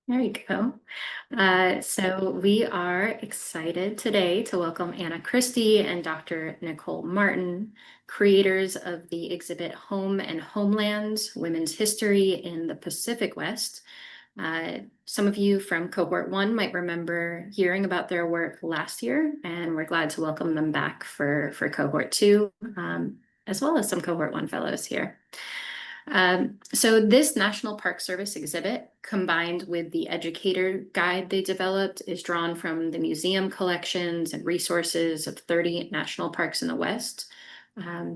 There you go. So we are excited today to welcome Anna Christie and Dr. Nicole Martin, creators of the exhibit Home and Homelands, Women's History in the Pacific West. Some of you from Cohort 1 might remember hearing about their work last year, and we're glad to welcome them back for Cohort 2, as well as some Cohort 1 fellows here. So this National Park Service exhibit, combined with the Educator guide they developed, is drawn from the museum collections and resources of 30 national parks in the West.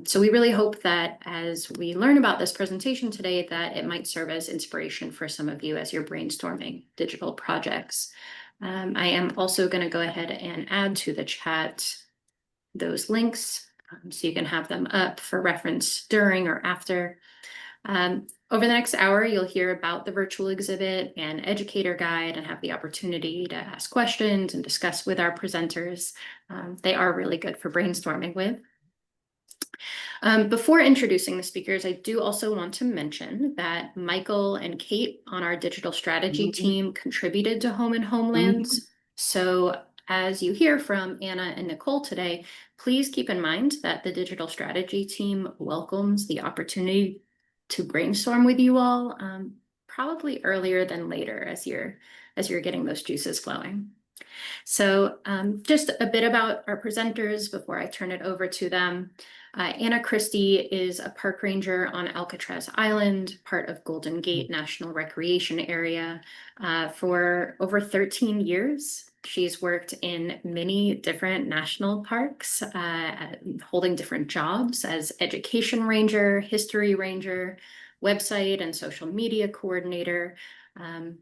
So we really hope that as we learn about this presentation today, that it might serve as inspiration for some of you as you're brainstorming digital projects. I am also going to go ahead and add to the chat those links so you can have them up for reference during or after. Over the next hour, you'll hear about the virtual exhibit and educator guide and have the opportunity to ask questions and discuss with our presenters. They are really good for brainstorming with. Before introducing the speakers, I do also want to mention that Michael and Kate on our digital strategy team contributed to Home and Homelands. So as you hear from Anna and Nicole today, please keep in mind that the digital strategy team welcomes the opportunity to brainstorm with you all, probably earlier than later as you're getting those juices flowing. So just a bit about our presenters before I turn it over to them. Anna Christie is a park ranger on Alcatraz Island, part of Golden Gate National Recreation Area, for over 13 years. She's worked in many different national parks, holding different jobs as education ranger, history ranger, website and social media coordinator. Anna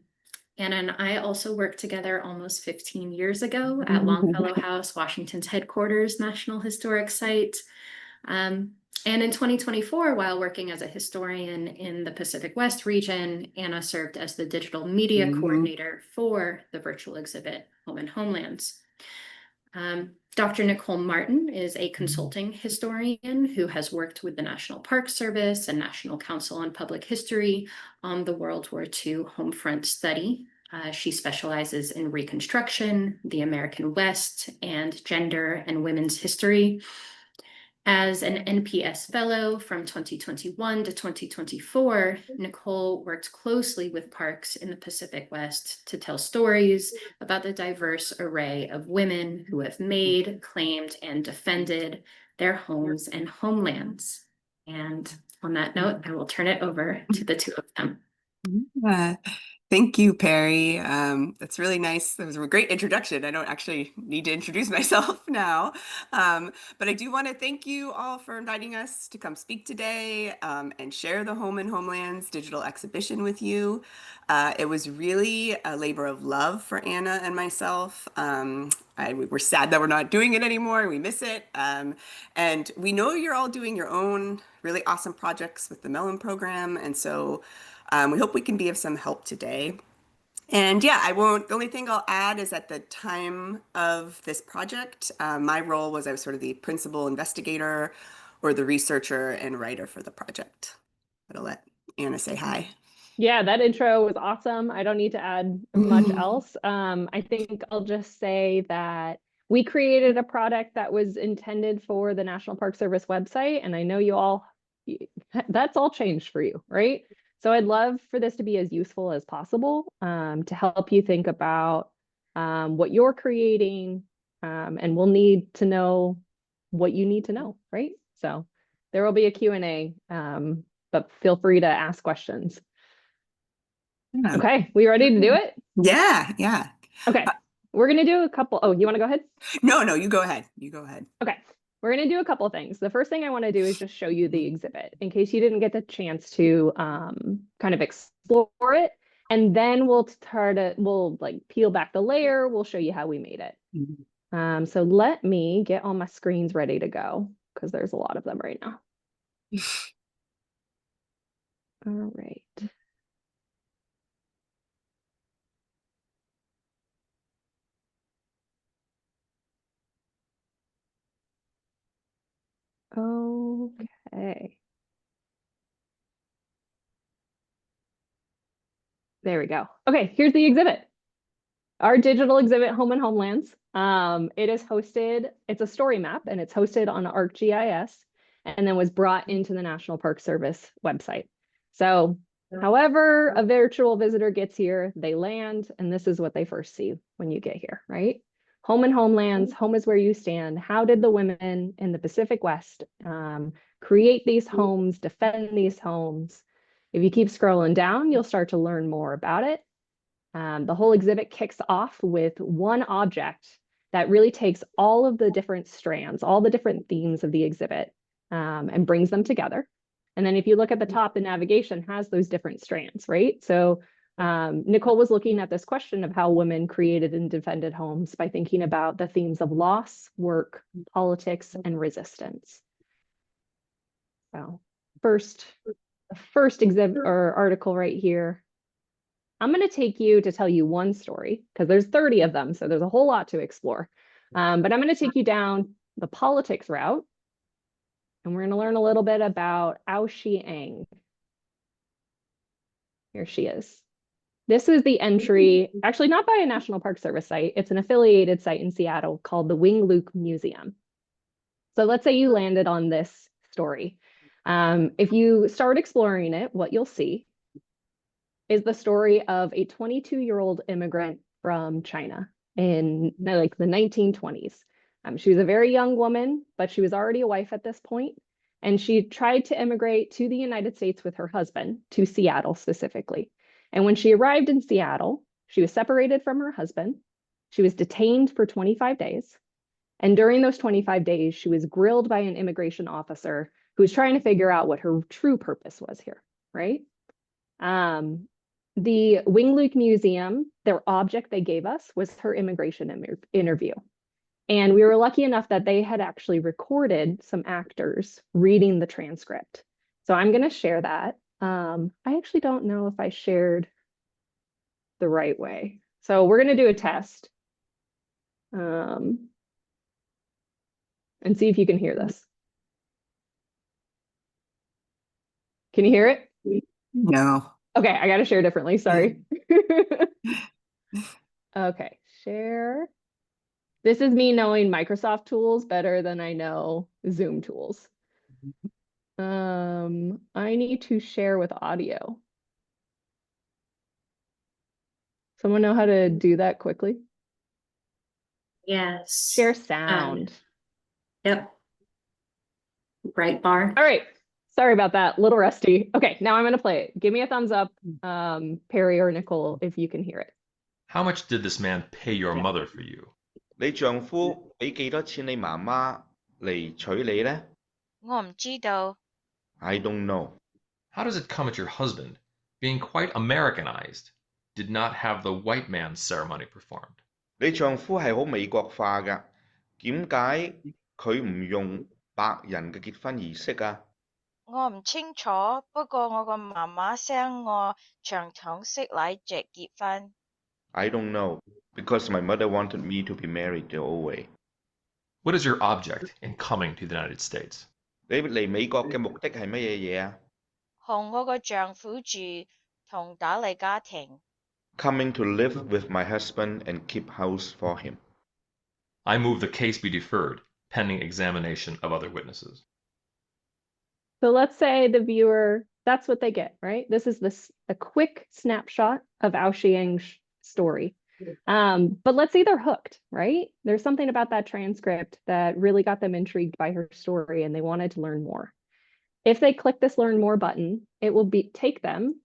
and I also worked together almost 15 years ago at Longfellow House, Washington's headquarters, National Historic Site. And in 2024, while working as a historian in the Pacific West region, Anna served as the digital media coordinator for the virtual exhibit Home and Homelands. Dr. Nicole Martin is a consulting historian who has worked with the National Park Service and National Council on Public History on the World War II Homefront study. She specializes in Reconstruction, the American West, and gender and women's history. As an NPS Fellow from 2021 to 2024, Nicole worked closely with parks in the Pacific West to tell stories about the diverse array of women who have made, claimed, and defended their homes and homelands. And on that note, I will turn it over to the two of them. Yeah. Thank you, Perry. That's really nice. That was a great introduction. I don't actually need to introduce myself now, but I do want to thank you all for inviting us to come speak today and share the Home and Homelands digital exhibition with you. It was really a labor of love for Anna and myself. We're sad that we're not doing it anymore. We miss it. And we know you're all doing your own really awesome projects with the Mellon program. And so we hope we can be of some help today. And yeah, the only thing I'll add is at the time of this project, my role was I was sort of the principal investigator or the researcher and writer for the project. But I'll let Anna say hi. Yeah, that intro was awesome. I don't need to add much else. I think I'll just say that we created a product that was intended for the National Park Service website, and I know that's all changed for you, right? So I'd love for this to be as useful as possible to help you think about what you're creating, and we'll need to know what you need to know, right? So there will be a Q&A, but feel free to ask questions. Yeah. Okay, we ready to do it? Yeah. Okay, we're gonna do a couple. Oh, you want to go ahead? No, you go ahead. You go ahead. Okay, we're gonna do a couple of things. The first thing I want to do is just show you the exhibit in case you didn't get the chance to kind of explore it, and then we'll like peel back the layer. We'll show you how we made it. So let me get all my screens ready to go because there's a lot of them right now. All right. Okay. There we go. Okay, here's the exhibit. Our digital exhibit, Home and Homelands. It is hosted, it's a story map, and it's hosted on ArcGIS, and then was brought into the National Park Service website. So however a virtual visitor gets here, they land, and this is what they first see when you get here, right? Home and Homelands, home is where you stand. How did the women in the Pacific West create these homes, defend these homes? If you keep scrolling down, you'll start to learn more about it. The whole exhibit kicks off with one object that really takes all of the different strands, all the different themes of the exhibit, and brings them together. And then if you look at the top, the navigation has those different strands, right? So Nicole was looking at this question of how women created and defended homes by thinking about the themes of loss, work, politics, and resistance. So the first exhibit or article right here, I'm going to take you to tell you one story because there's 30 of them, so there's a whole lot to explore. But I'm going to take you down the politics route, and we're going to learn a little bit about Ao Shi-Ang. Here she is. This is the entry, actually not by a National Park Service site. It's an affiliated site in Seattle called the Wing Luke Museum. So let's say you landed on this story. If you start exploring it, what you'll see is the story of a 22-year-old immigrant from China in like the 1920s. She was a very young woman, but she was already a wife at this point, and she tried to immigrate to the United States with her husband, to Seattle specifically. And when she arrived in Seattle, she was separated from her husband. She was detained for 25 days. And during those 25 days, she was grilled by an immigration officer who was trying to figure out what her true purpose was here, right? The Wing Luke Museum, their object they gave us was her immigration interview. And we were lucky enough that they had actually recorded some actors reading the transcript. So I'm going to share that. I actually don't know if I shared the right way. So we're going to do a test and see if you can hear this. Can you hear it? No. Okay, I got to share differently. Sorry. Okay, share. This is me knowing Microsoft tools better than I know Zoom tools. I need to share with audio. Someone know how to do that quickly? Yes. Share sound. Yep. Right bar. All right. Sorry about that. A little rusty. Okay, now I'm going to play it. Give me a thumbs up, Perry or Nicole, if you can hear it. How much did this man pay your mother for you? 你丈夫俾幾多錢你媽媽嚟娶你呢？我唔知道。I don't know. How does it come that your husband, being quite Americanized, did not have the white man's ceremony performed? 你丈夫係好美國化㗎，點解佢唔用白人嘅結婚儀式啊？我唔清楚，不過我個媽媽想我傳統式禮節結婚。I don't know, because my mother wanted me to be married the old way. What is your object in coming to the United States? 你嚟美國嘅目的係乜嘢嘢啊？同我個丈夫住，同打理家庭。Coming to live with my husband and keep house for him. I move the case be deferred, pending examination of other witnesses. So let's say the viewer, that's what they get, right? This is a quick snapshot of Ao Shi-Ang's story. But let's say they're hooked, right? There's something about that transcript that really got them intrigued by her story and they wanted to learn more. If they click this learn more button, it will take them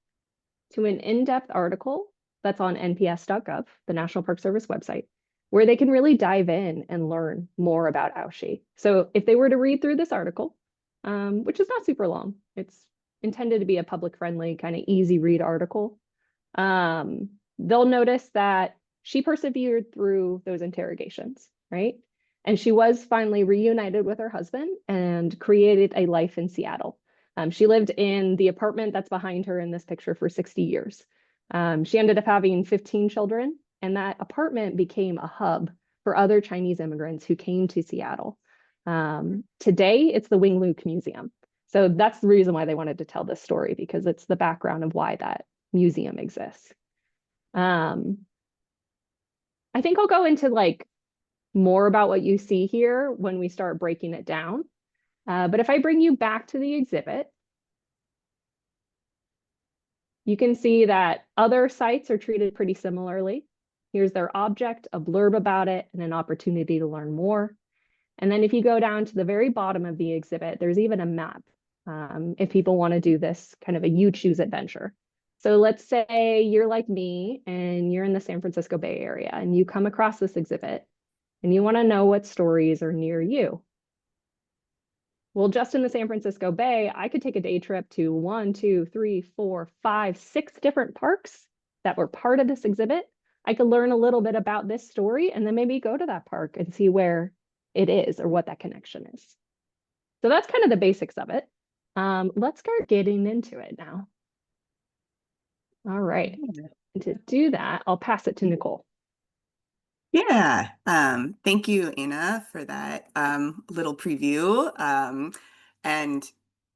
to an in-depth article that's on nps.gov, the National Park Service website, where they can really dive in and learn more about Ao Shi. So if they were to read through this article, which is not super long, it's intended to be a public-friendly, kind of easy read article, they'll notice that she persevered through those interrogations, right? And she was finally reunited with her husband and created a life in Seattle. She lived in the apartment that's behind her in this picture for 60 years. She ended up having 15 children, and that apartment became a hub for other Chinese immigrants who came to Seattle. Today, it's the Wing Luke Museum. So that's the reason why they wanted to tell this story, because it's the background of why that museum exists. Um, I think I'll go into like more about what you see here when we start breaking it down. But if I bring you back to the exhibit, you can see that other sites are treated pretty similarly. Here's their object, a blurb about it, and an opportunity to learn more. And then if you go down to the very bottom of the exhibit, there's even a map if people want to do this kind of a you choose adventure. So let's say you're like me and you're in the San Francisco Bay Area and you come across this exhibit and you want to know what stories are near you. Well, just in the San Francisco Bay, I could take a day trip to 1, 2, 3, 4, 5, 6 different parks that were part of this exhibit. I could learn a little bit about this story and then maybe go to that park and see where it is or what that connection is. So that's kind of the basics of it. Let's start getting into it now. All right. And to do that, I'll pass it to Nicole. Yeah, thank you, Anna, for that little preview. And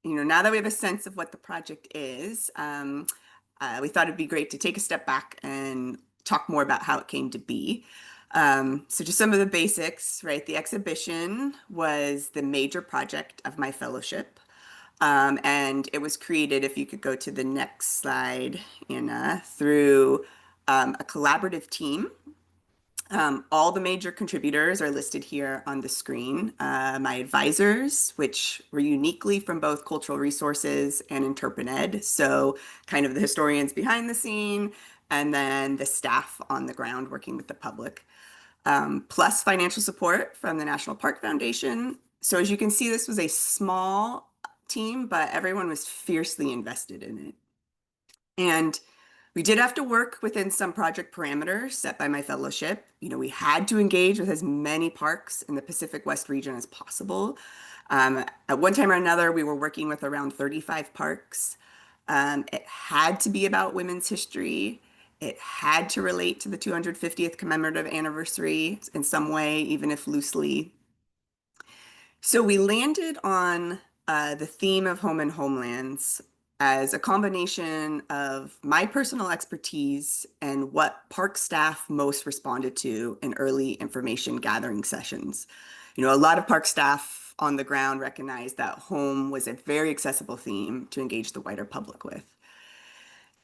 now that we have a sense of what the project is, we thought it'd be great to take a step back and talk more about how it came to be. So just some of the basics, right? The exhibition was the major project of my fellowship. And it was created, if you could go to the next slide, Anna, through a collaborative team. All the major contributors are listed here on the screen. My advisors, which were uniquely from both cultural resources and interpretive, so kind of the historians behind the scene, and then the staff on the ground working with the public, plus financial support from the National Park Foundation. So as you can see, this was a small team, but everyone was fiercely invested in it. And we did have to work within some project parameters set by my fellowship. We had to engage with as many parks in the Pacific West region as possible. At one time or another, we were working with around 35 parks. It had to be about women's history. It had to relate to the 250th commemorative anniversary in some way, even if loosely. So we landed on the theme of home and homelands as a combination of my personal expertise and what park staff most responded to in early information gathering sessions. A lot of park staff on the ground recognized that home was a very accessible theme to engage the wider public with.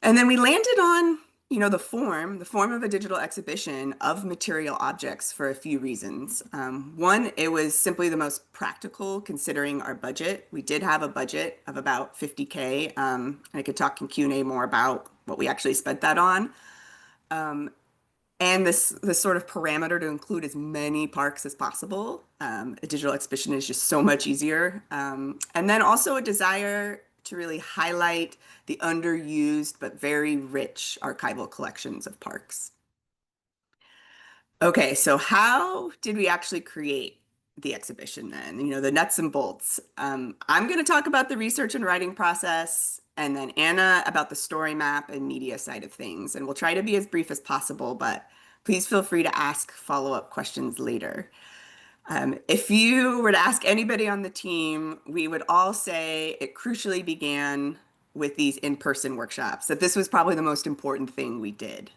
And then we landed on, the form of a digital exhibition of material objects for a few reasons. One, it was simply the most practical considering our budget. We did have a budget of about 50K. I could talk in Q&A more about what we actually spent that on. And this sort of parameter to include as many parks as possible. A digital exhibition is just so much easier. And then also a desire to really highlight the underused but very rich archival collections of parks. Okay, so how did we actually create the exhibition then? The nuts and bolts. I'm going to talk about the research and writing process, and then Anna about the story map and media side of things. And we'll try to be as brief as possible, but please feel free to ask follow-up questions later. If you were to ask anybody on the team, we would all say it crucially began with these in-person workshops, that this was probably the most important thing we did.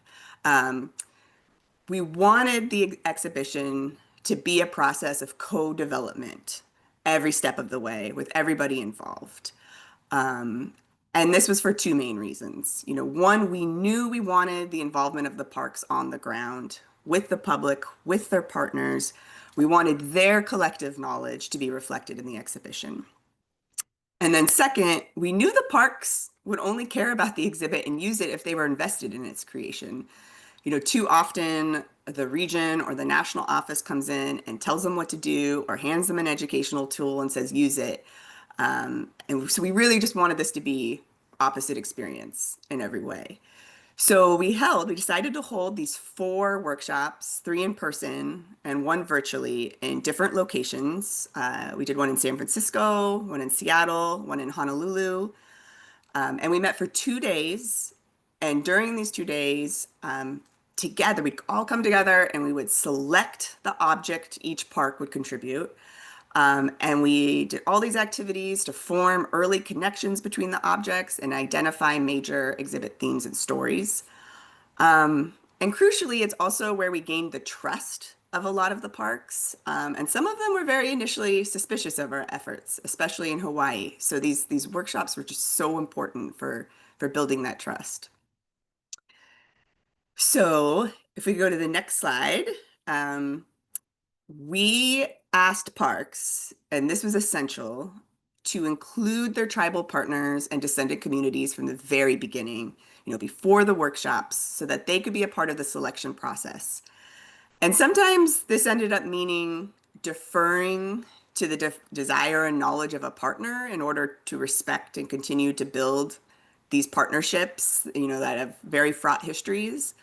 We wanted the exhibition to be a process of co-development every step of the way with everybody involved. And this was for two main reasons. One, we knew we wanted the involvement of the parks on the ground with the public, with their partners. We wanted their collective knowledge to be reflected in the exhibition. And then second, we knew the parks would only care about the exhibit and use it if they were invested in its creation. Too often the region or the national office comes in and tells them what to do or hands them an educational tool and says, use it. And so we really just wanted this to be opposite experience in every way. So we decided to hold these 4 workshops, 3 in person and 1 virtually in different locations. We did one in San Francisco, 1 in Seattle, 1 in Honolulu. And we met for 2 days. And during these 2 days, together, we'd all come together and we would select the object each park would contribute. And we did all these activities to form early connections between the objects and identify major exhibit themes and stories. And crucially, it's also where we gained the trust of a lot of the parks. And some of them were very initially suspicious of our efforts, especially in Hawaii. So these workshops were just so important for building that trust. So if we go to the next slide, we asked parks, and this was essential, to include their tribal partners and descendant communities from the very beginning, before the workshops, so that they could be a part of the selection process. And sometimes this ended up meaning deferring to the desire and knowledge of a partner in order to respect and continue to build these partnerships, that have very fraught histories.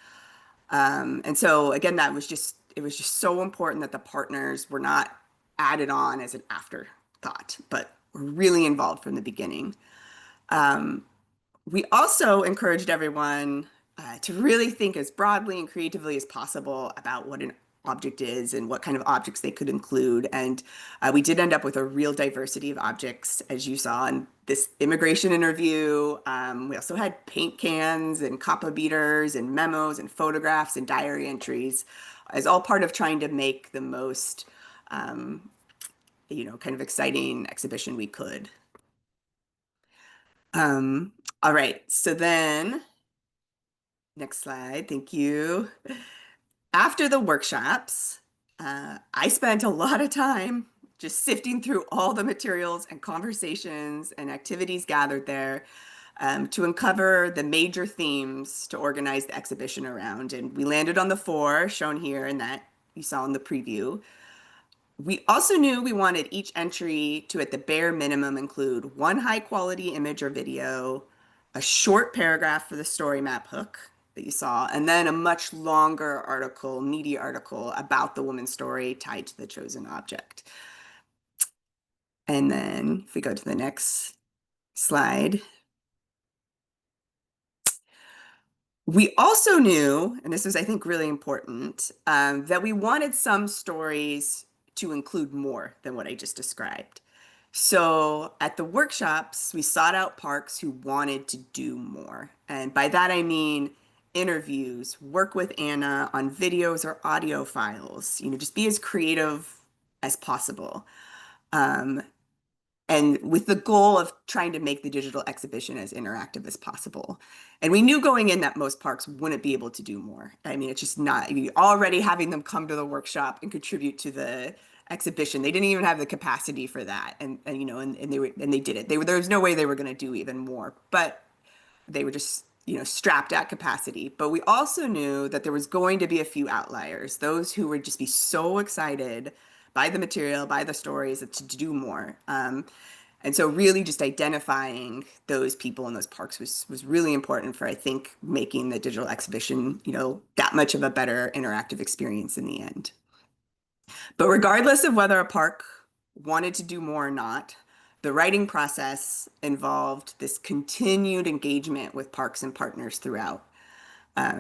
And so again, it was just so important that the partners were not added on as an afterthought, but were really involved from the beginning. We also encouraged everyone to really think as broadly and creatively as possible about what an object is and what kind of objects they could include. And we did end up with a real diversity of objects, as you saw in this immigration interview. We also had paint cans and kappa beaters and memos and photographs and diary entries as all part of trying to make the most, kind of exciting exhibition we could. All right, so then, next slide, thank you. After the workshops, I spent a lot of time just sifting through all the materials and conversations and activities gathered there to uncover the major themes to organize the exhibition around. And we landed on the 4 shown here and that you saw in the preview. We also knew we wanted each entry to, at the bare minimum, include 1 high-quality image or video, a short paragraph for the story map hook that you saw, and then a much longer article, media article, about the woman's story tied to the chosen object. And then if we go to the next slide, we also knew, and this was, I think, really important, that we wanted some stories to include more than what I just described. So at the workshops, we sought out parks who wanted to do more. And by that, I mean interviews, work with Anna on videos or audio files, just be as creative as possible. And with the goal of trying to make the digital exhibition as interactive as possible. And we knew going in that most parks wouldn't be able to do more. I mean, it's just not, already having them come to the workshop and contribute to the exhibition, they didn't even have the capacity for that. And they did it. There was no way they were going to do even more, but they were just, strapped at capacity. But we also knew that there was going to be a few outliers, those who would just be so excited by the material, by the stories, to do more. And so really just identifying those people in those parks was really important for, I think, making the digital exhibition, that much of a better interactive experience in the end. But regardless of whether a park wanted to do more or not, the writing process involved this continued engagement with parks and partners throughout.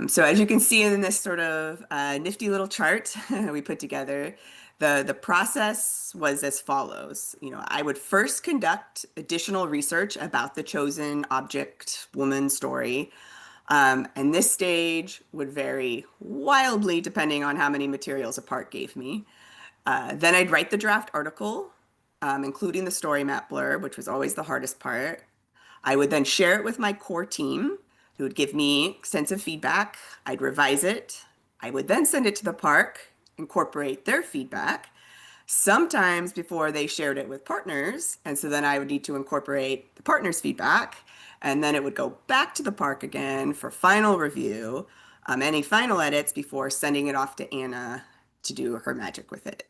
So as you can see in this sort of nifty little chart we put together, the process was as follows. I would first conduct additional research about the chosen object woman story. And this stage would vary wildly depending on how many materials a park gave me. Then I'd write the draft article, including the story map blurb, which was always the hardest part. I would then share it with my core team, who would give me extensive feedback. I'd revise it. I would then send it to the park, incorporate their feedback, sometimes before they shared it with partners. And so then I would need to incorporate the partners' feedback. And then it would go back to the park again for final review, any final edits before sending it off to Anna to do her magic with it.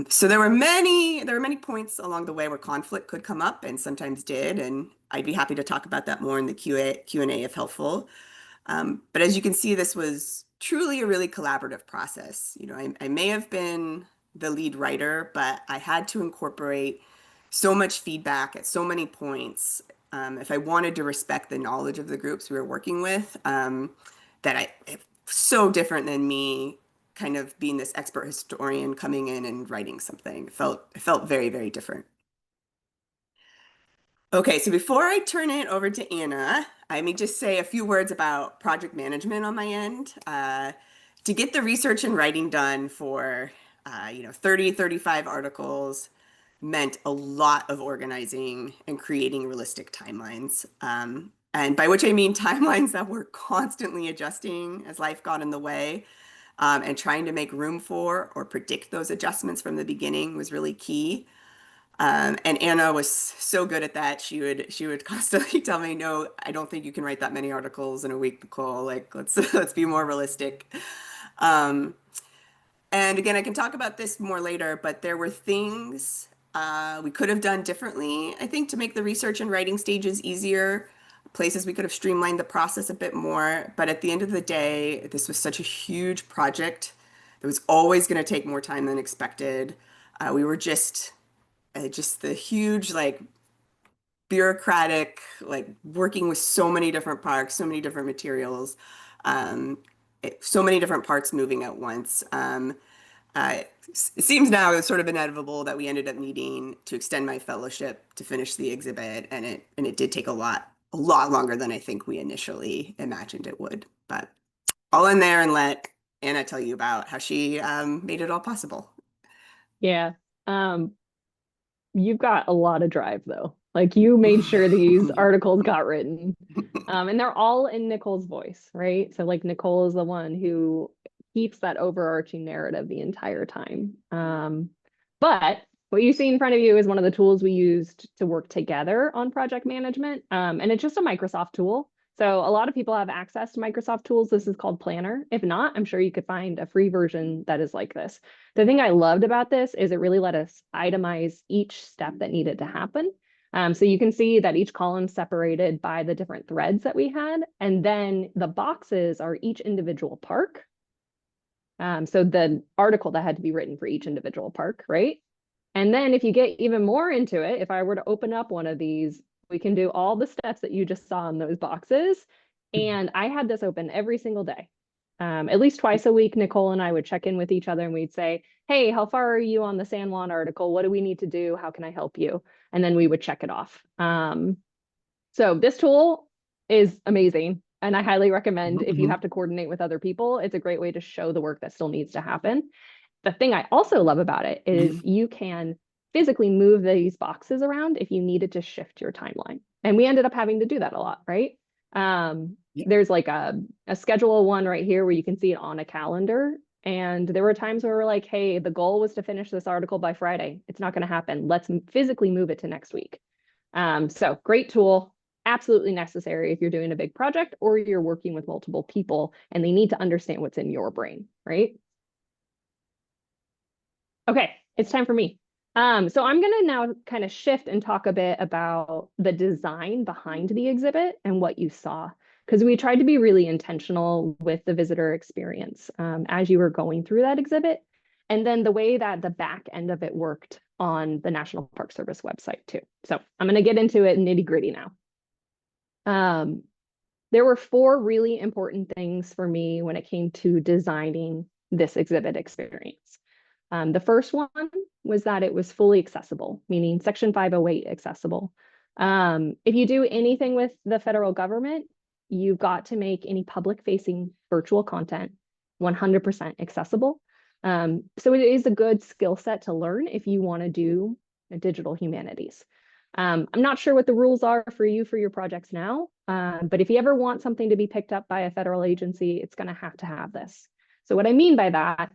So there were many points along the way where conflict could come up, and sometimes did, and I'd be happy to talk about that more in the Q&A if helpful. But as you can see, this was truly a really collaborative process. I may have been the lead writer, but I had to incorporate so much feedback at so many points if I wanted to respect the knowledge of the groups we were working with, that so different than me kind of being this expert historian coming in and writing something. It felt very, very different. Okay, so before I turn it over to Anna, I may just say a few words about project management on my end. To get the research and writing done for, 30, 35 articles meant a lot of organizing and creating realistic timelines. And by which I mean timelines that were constantly adjusting as life got in the way. And trying to make room for or predict those adjustments from the beginning was really key. And Anna was so good at that. She would constantly tell me, "No, I don't think you can write that many articles in a week, Nicole. Like, let's let's be more realistic." Um, and again, I can talk about this more later, but there were things we could have done differently, I think, to make the research and writing stages easier, places we could have streamlined the process a bit more. But at the end of the day, this was such a huge project. It was always going to take more time than expected. We were just the huge, like, bureaucratic, like, working with so many different parts, so many different materials, um, so many different parts moving at once. It seems now it's sort of inevitable that we ended up needing to extend my fellowship to finish the exhibit, and it did take a lot longer than I think we initially imagined it would. But I'll in there and let Anna tell you about how she made it all possible. Yeah. You've got a lot of drive though. Like you made sure these articles got written. And they're all in Nicole's voice, right? So like Nicole is the one who keeps that overarching narrative the entire time. But what you see in front of you is one of the tools we used to work together on project management. And it's just a Microsoft tool. So a lot of people have access to Microsoft tools. This is called Planner. If not, I'm sure you could find a free version that is like this. The thing I loved about this is it really let us itemize each step that needed to happen. So you can see that each column separated by the different threads that we had. And then the boxes are each individual park. So the article that had to be written for each individual park, right? And then if you get even more into it, if I were to open up one of these, we can do all the steps that you just saw in those boxes. And I had this open every single day. At least twice a week, Nicole and I would check in with each other and we'd say, hey, how far are you on the San Juan article? What do we need to do? How can I help you? And then we would check it off. So this tool is amazing. And I highly recommend if you have to coordinate with other people, it's a great way to show the work that still needs to happen. The thing I also love about it is you can physically move these boxes around if you needed to shift your timeline. And we ended up having to do that a lot, right? There's like a schedule one right here where you can see it on a calendar. And there were times where we're like, hey, the goal was to finish this article by Friday. It's not going to happen. Let's physically move it to next week. So great tool, absolutely necessary if you're doing a big project or you're working with multiple people and they need to understand what's in your brain, right? Okay, it's time for me. So I'm going to now kind of shift and talk a bit about the design behind the exhibit and what you saw, because we tried to be really intentional with the visitor experience as you were going through that exhibit, and then the way that the back end of it worked on the National Park Service website too. So I'm going to get into it nitty gritty now. There were 4 really important things for me when it came to designing this exhibit experience. The first one was that it was fully accessible, meaning Section 508 accessible. If you do anything with the federal government, you've got to make any public-facing virtual content 100% accessible. So it is a good skill set to learn if you want to do digital humanities. I'm not sure what the rules are for you for your projects now, but if you ever want something to be picked up by a federal agency, it's going to have this. So what I mean by that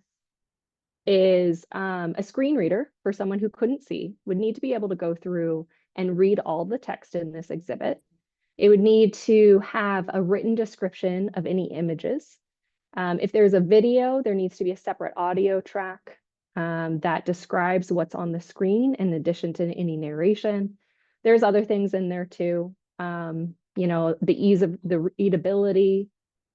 is a screen reader for someone who couldn't see would need to be able to go through and read all the text in this exhibit. It would need to have a written description of any images. If there's a video, there needs to be a separate audio track that describes what's on the screen in addition to any narration. There's other things in there too. The ease of the readability,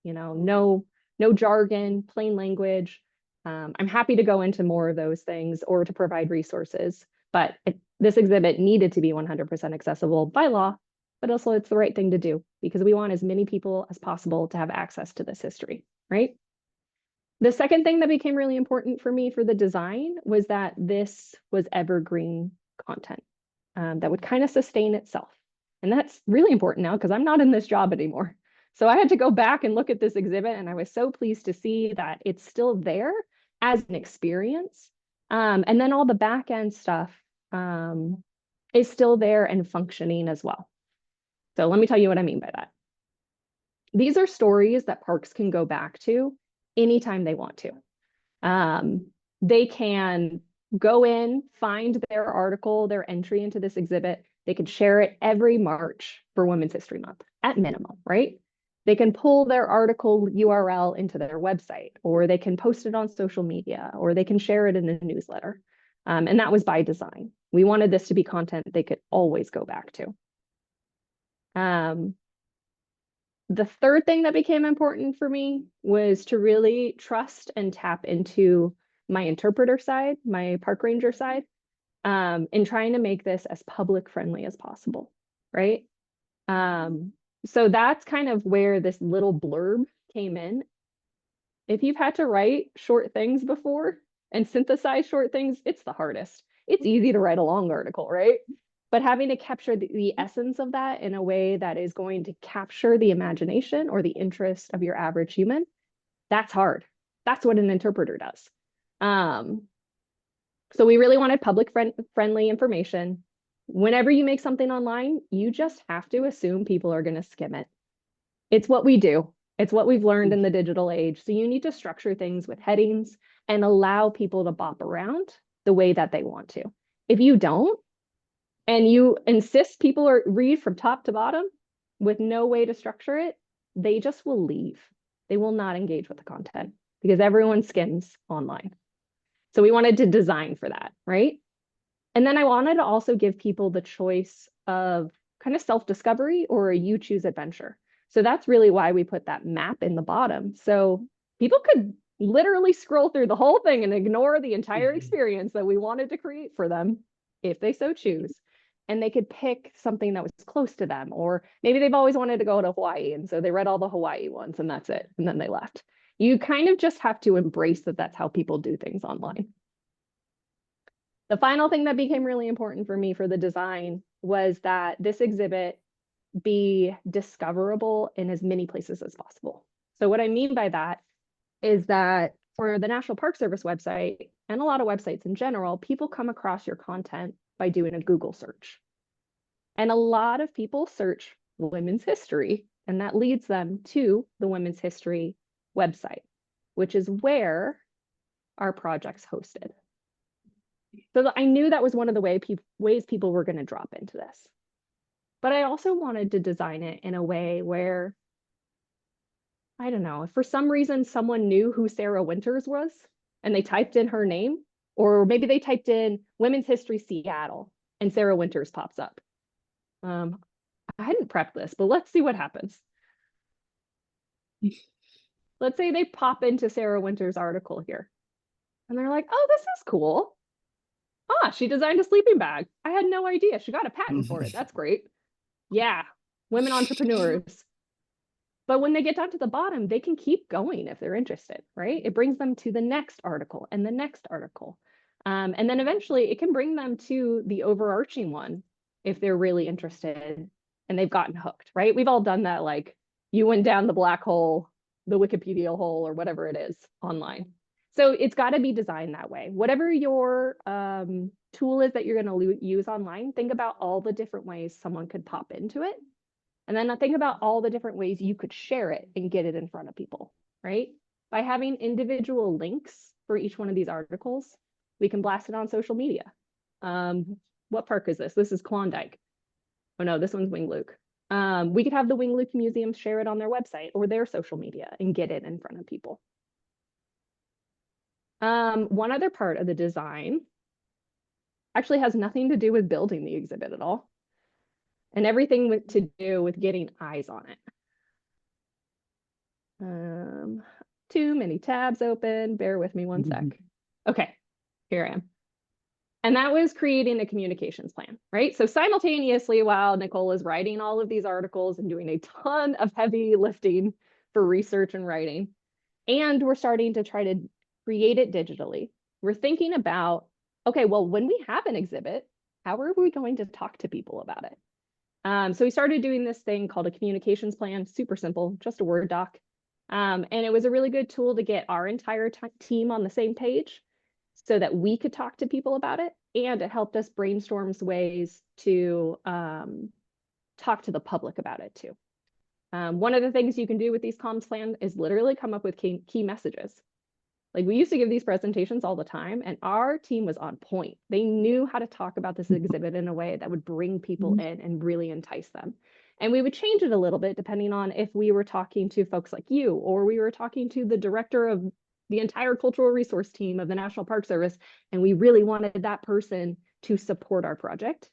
no jargon, plain language. I'm happy to go into more of those things or to provide resources, but this exhibit needed to be 100% accessible by law, but also it's the right thing to do because we want as many people as possible to have access to this history, right? The second thing that became really important for me for the design was that this was evergreen content that would kind of sustain itself. And that's really important now because I'm not in this job anymore. So I had to go back and look at this exhibit, and I was so pleased to see that it's still there as an experience. And then all the back end stuff is still there and functioning as well. So let me tell you what I mean by that. These are stories that parks can go back to anytime they want to. They can go in, find their article, their entry into this exhibit. They can share it every March for Women's History Month at minimum, right? They can pull their article URL into their website, or they can post it on social media, or they can share it in a newsletter. And that was by design. We wanted this to be content they could always go back to. The third thing that became important for me was to really trust and tap into my interpreter side, my park ranger side, in trying to make this as public friendly as possible, right? So that's kind of where this little blurb came in. If you've had to write short things before and synthesize short things, it's the hardest. It's easy to write a long article, right? But having to capture the essence of that in a way that is going to capture the imagination or the interest of your average human, that's hard. That's what an interpreter does. So we really wanted friendly information. Whenever you make something online, you just have to assume people are going to skim it. It's what we do. It's what we've learned in the digital age. So you need to structure things with headings and allow people to bop around the way that they want to. If you don't, and you insist people read from top to bottom with no way to structure it, they just will leave. They will not engage with the content because everyone skims online. So we wanted to design for that, right? And then I wanted to also give people the choice of kind of self-discovery or a you choose adventure. So that's really why we put that map in the bottom. So people could literally scroll through the whole thing and ignore the entire experience that we wanted to create for them if they so choose. And they could pick something that was close to them, or maybe they've always wanted to go to Hawaii. And so they read all the Hawaii ones and that's it. And then they left. You kind of just have to embrace that that's how people do things online. The final thing that became really important for me for the design was that this exhibit be discoverable in as many places as possible. So what I mean by that is that for the National Park Service website and a lot of websites in general, people come across your content by doing a Google search. And a lot of people search women's history, and that leads them to the Women's History website, which is where our project's hosted. So I knew that was one of the ways people were going to drop into this. But I also wanted to design it in a way where, I don't know, if for some reason someone knew who Sarah Winters was and they typed in her name, or maybe they typed in Women's History Seattle and Sarah Winters pops up. I hadn't prepped this, but let's see what happens. Let's say they pop into Sarah Winters' article here and they're like, oh, this is cool. Ah, she designed a sleeping bag. I had no idea. She got a patent for it. That's great. Yeah, women entrepreneurs. But when they get down to the bottom, they can keep going if they're interested, right? It brings them to the next article and the next article. And then eventually it can bring them to the overarching one if they're really interested and they've gotten hooked, right? We've all done that, like you went down the black hole, the Wikipedia hole, or whatever it is online. So it's got to be designed that way. Whatever your tool is that you're going to use online, think about all the different ways someone could pop into it. And then think about all the different ways you could share it and get it in front of people, right? By having individual links for each one of these articles, we can blast it on social media. What park is this? This is Klondike. Oh no, this one's Wing Luke. We could have the Wing Luke Museum share it on their website or their social media and get it in front of people. One other part of the design actually has nothing to do with building the exhibit at all, and everything to do with getting eyes on it. Too many tabs open. Bear with me one sec. Okay, here I am. And that was creating a communications plan, right? So simultaneously, while Nicole is writing all of these articles and doing a ton of heavy lifting for research and writing, and we're starting to try to create it digitally, we're thinking about, okay, well, when we have an exhibit, how are we going to talk to people about it? So we started doing this thing called a communications plan, super simple, just a Word doc. And it was a really good tool to get our entire team on the same page so that we could talk to people about it. And it helped us brainstorm ways to talk to the public about it too. One of the things you can do with these comms plan is literally come up with key messages. Like we used to give these presentations all the time and our team was on point. They knew how to talk about this exhibit in a way that would bring people in and really entice them. And we would change it a little bit depending on if we were talking to folks like you, or we were talking to the director of the entire cultural resource team of the National Park Service, and we really wanted that person to support our project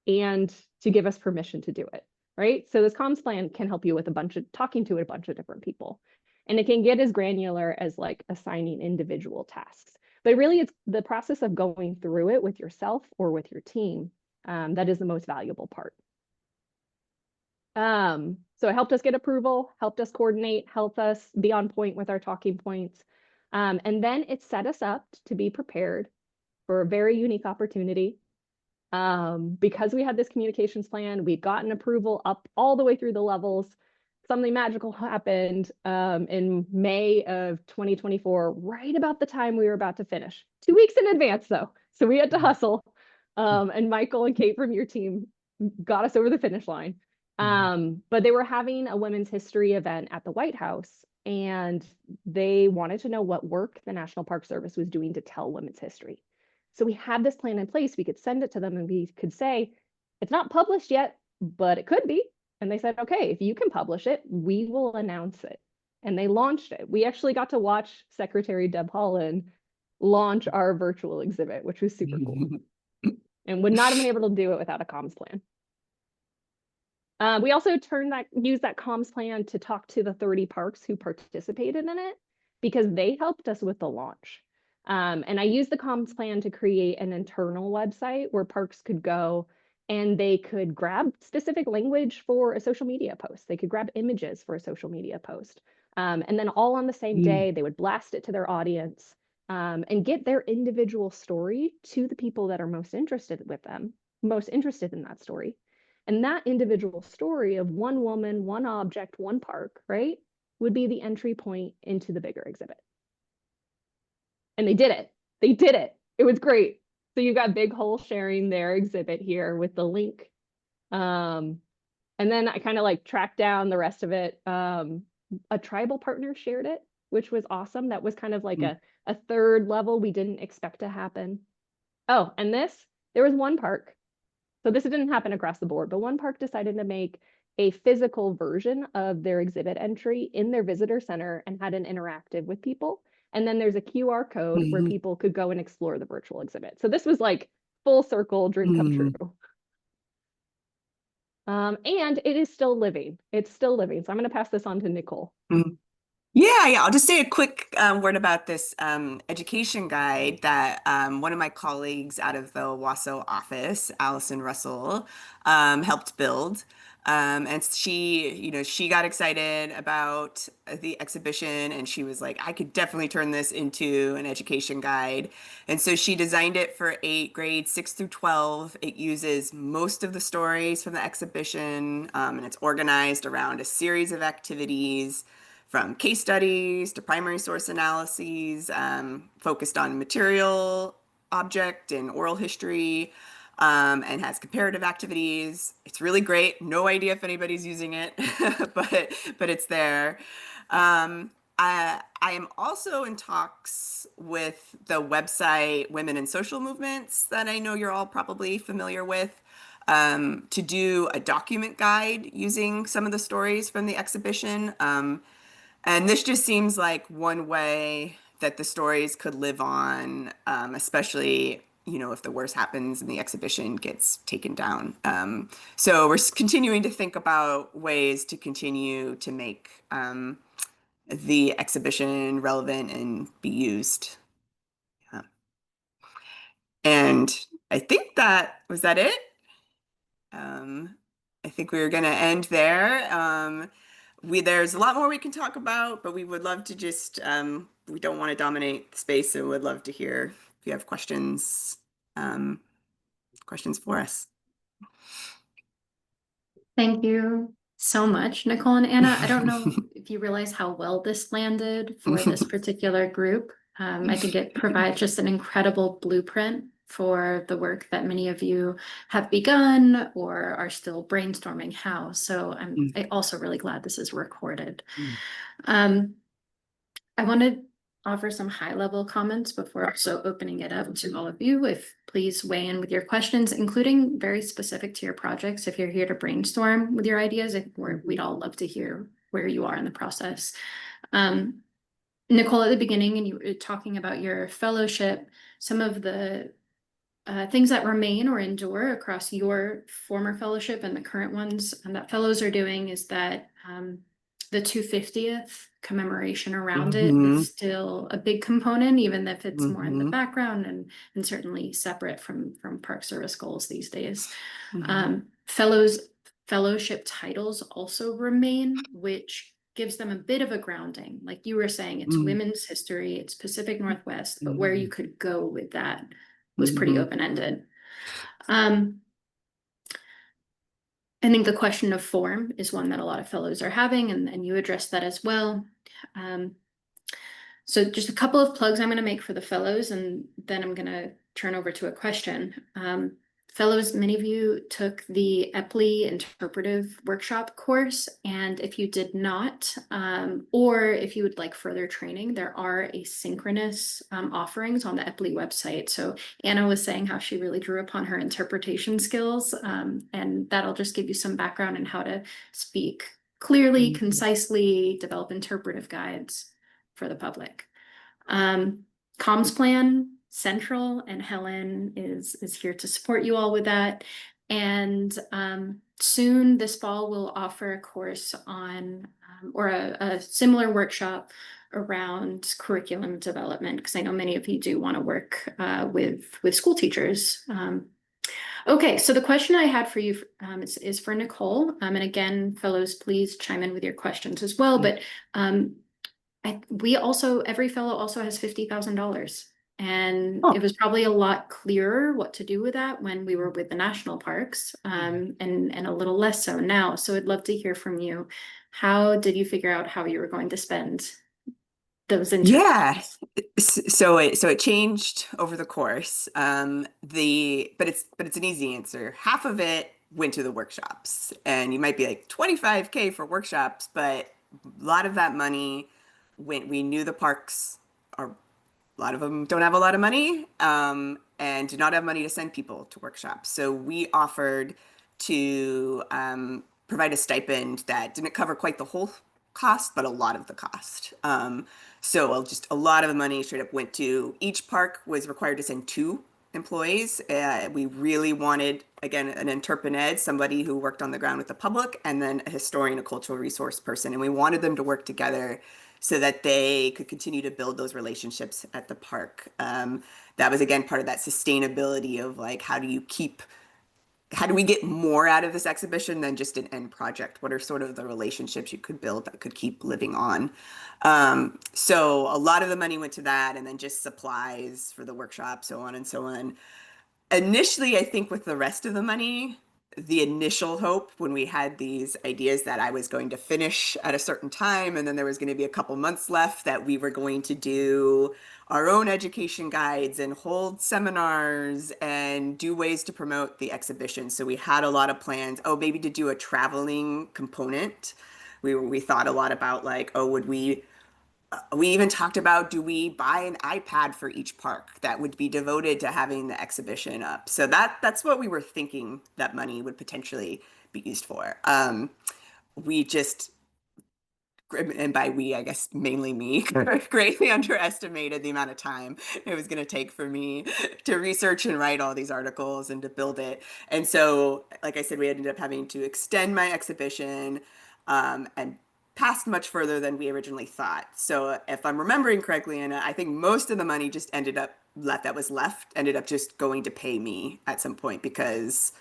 and to give us permission to do it, right? So this comms plan can help you with talking to a bunch of different people. And it can get as granular as like assigning individual tasks. But really it's the process of going through it with yourself or with your team that is the most valuable part. So it helped us get approval, helped us coordinate, helped us be on point with our talking points. And then it set us up to be prepared for a very unique opportunity. Because we had this communications plan, we'd gotten approval up all the way through the levels. Something magical happened in May of 2024, right about the time we were about to finish. 2 weeks in advance, though. So we had to hustle. And Michael and Kate from your team got us over the finish line. But they were having a women's history event at the White House, and they wanted to know what work the National Park Service was doing to tell women's history. So we had this plan in place. We could send it to them and we could say, it's not published yet, but it could be. And they said, okay, if you can publish it, we will announce it. And they launched it. We actually got to watch Secretary Deb Haaland launch our virtual exhibit, which was super cool. And would not have been able to do it without a comms plan. We also used that comms plan to talk to the 30 parks who participated in it because they helped us with the launch. And I used the comms plan to create an internal website where parks could go and they could grab specific language for a social media post. They could grab images for a social media post. And then all on the same day, they would blast it to their audience and get their individual story to the people that are most interested in that story. And that individual story of one woman, one object, one park, right, would be the entry point into the bigger exhibit. And they did it. They did it. It was great. So you got Big Hole sharing their exhibit here with the link. And then I kind of like tracked down the rest of it. A tribal partner shared it, which was awesome. That was kind of like a third level we didn't expect to happen. Oh, and there was one park. So this didn't happen across the board, but one park decided to make a physical version of their exhibit entry in their visitor center and had an interactive with people. And then there's a QR code where people could go and explore the virtual exhibit. So this was like full circle dream come true. And it is still living. It's still living. So I'm going to pass this on to Nicole. Yeah. I'll just say a quick word about this education guide that one of my colleagues out of the Wasso office, Allison Russell, helped build. And she got excited about the exhibition and she was like, I could definitely turn this into an education guide. And so she designed it for grades 6 through 12. It uses most of the stories from the exhibition and it's organized around a series of activities from case studies to primary source analyses, focused on material, object, and oral history. And has comparative activities. It's really great. No idea if anybody's using it, but it's there. I am also in talks with the website Women in Social Movements that I know you're all probably familiar with, to do a document guide using some of the stories from the exhibition. And this just seems like one way that the stories could live on, especially if the worst happens and the exhibition gets taken down. So we're continuing to think about ways to continue to make the exhibition relevant and be used. Yeah. And I think was that it? I think we were going to end there. There's a lot more we can talk about, but we would love to just, we don't want to dominate the space, so would love to hear if you have questions for us. Thank you so much, Nicole and Anna. I don't know if you realize how well this landed for this particular group. I think it provides just an incredible blueprint for the work that many of you have begun or are still brainstorming how. So I'm also really glad this is recorded. I want to offer some high-level comments before also opening it up to all of you. If please weigh in with your questions, including very specific to your projects. If you're here to brainstorm with your ideas, we'd all love to hear where you are in the process. Nicole, at the beginning, and you were talking about your fellowship, some of the things that remain or endure across your former fellowship and the current ones that fellows are doing is that the 250th commemoration around it is still a big component, even if it's more in the background and certainly separate from Park Service goals these days. Fellowship titles also remain, which gives them a bit of a grounding. Like you were saying, it's women's history, it's Pacific Northwest, but where you could go with that was pretty open-ended. I think the question of form is one that a lot of fellows are having, and you addressed that as well. So just a couple of plugs I'm going to make for the fellows, and then I'm going to turn over to a question. Fellows, many of you took the EPLI interpretive workshop course, and if you did not, or if you would like further training, there are asynchronous offerings on the EPLI website. So Anna was saying how she really drew upon her interpretation skills, and that'll just give you some background in how to speak clearly, concisely, develop interpretive guides for the public. Comms Plan Central and Helen is here to support you all with that. And soon this fall we'll offer a course on or a similar workshop around curriculum development, because I know many of you do want to work with school teachers. Okay, so the question I had for you is for Nicole. And again, fellows, please chime in with your questions as well. But every fellow also has $50,000. And it was probably a lot clearer what to do with that when we were with the national parks, and a little less so now. So I'd love to hear from you. How did you figure out how you were going to spend those internships? So it changed over the course. But it's an easy answer. Half of it went to the workshops, and you might be like $25K for workshops, but a lot of that money we knew the parks are. A lot of them don't have a lot of money and do not have money to send people to workshops. So we offered to provide a stipend that didn't cover quite the whole cost, but a lot of the cost. So just a lot of the money straight up went to each park was required to send 2 employees. We really wanted, again, an interpretive, somebody who worked on the ground with the public, and then a historian, a cultural resource person. And we wanted them to work together so that they could continue to build those relationships at the park. That was, again, part of that sustainability of like, how do we get more out of this exhibition than just an end project? What are sort of the relationships you could build that could keep living on? So a lot of the money went to that, and then just supplies for the workshop, so on and so on. Initially, I think with the rest of the money, the initial hope when we had these ideas that I was going to finish at a certain time, and then there was going to be a couple months left, that we were going to do our own education guides and hold seminars and do ways to promote the exhibition. So we had a lot of plans. Oh, maybe to do a traveling component. We thought a lot about like, oh, we even talked about, do we buy an iPad for each park that would be devoted to having the exhibition up? So that's what we were thinking that money would potentially be used for. We just, and by we, I guess mainly me, greatly underestimated the amount of time it was going to take for me to research and write all these articles and to build it. And so, like I said, we ended up having to extend my exhibition and passed much further than we originally thought. So if I'm remembering correctly, Anna, I think most of the money just ended up just going to pay me at some point, because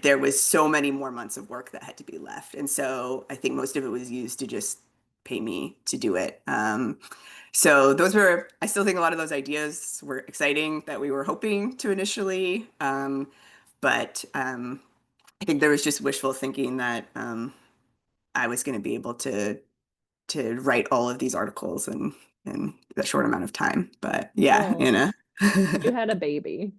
there was so many more months of work that had to be left. And so I think most of it was used to just pay me to do it. So I still think a lot of those ideas were exciting that we were hoping to initially, but I think there was just wishful thinking that I was going to be able to write all of these articles in a short amount of time. But yeah, Well, Anna. you had a baby.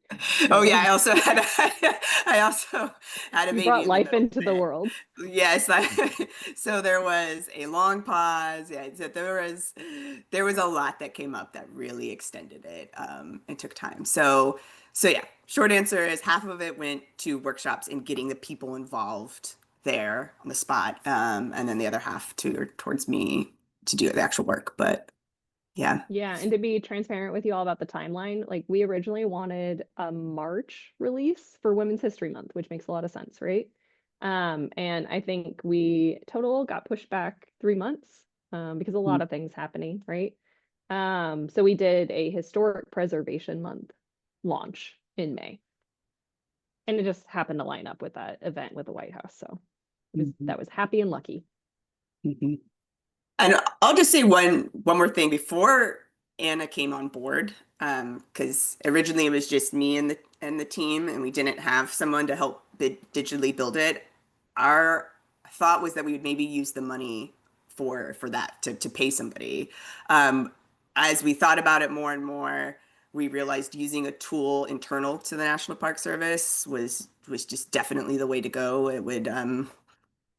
Oh yeah, So I also had a you baby brought in the life middle into of the it. world. Yes, so there was a long pause. Yeah, so there was a lot that came up that really extended it and took time. So yeah, short answer is half of it went to workshops and getting the people involved there on the spot, and then the other half towards me to do the actual work. But yeah. Yeah, and to be transparent with you all about the timeline, like we originally wanted a March release for Women's History Month, which makes a lot of sense, right? And I think we total got pushed back 3 months because a lot of things happening, right? So we did a Historic Preservation Month launch in May. And it just happened to line up with that event with the White House. So that was happy and lucky. Mhm. And I'll just say one more thing before Anna came on board, because originally it was just me and the team, and we didn't have someone to help digitally build it. Our thought was that we would maybe use the money for that to pay somebody. Um, as we thought about it more and more, we realized using a tool internal to the National Park Service was just definitely the way to go. It would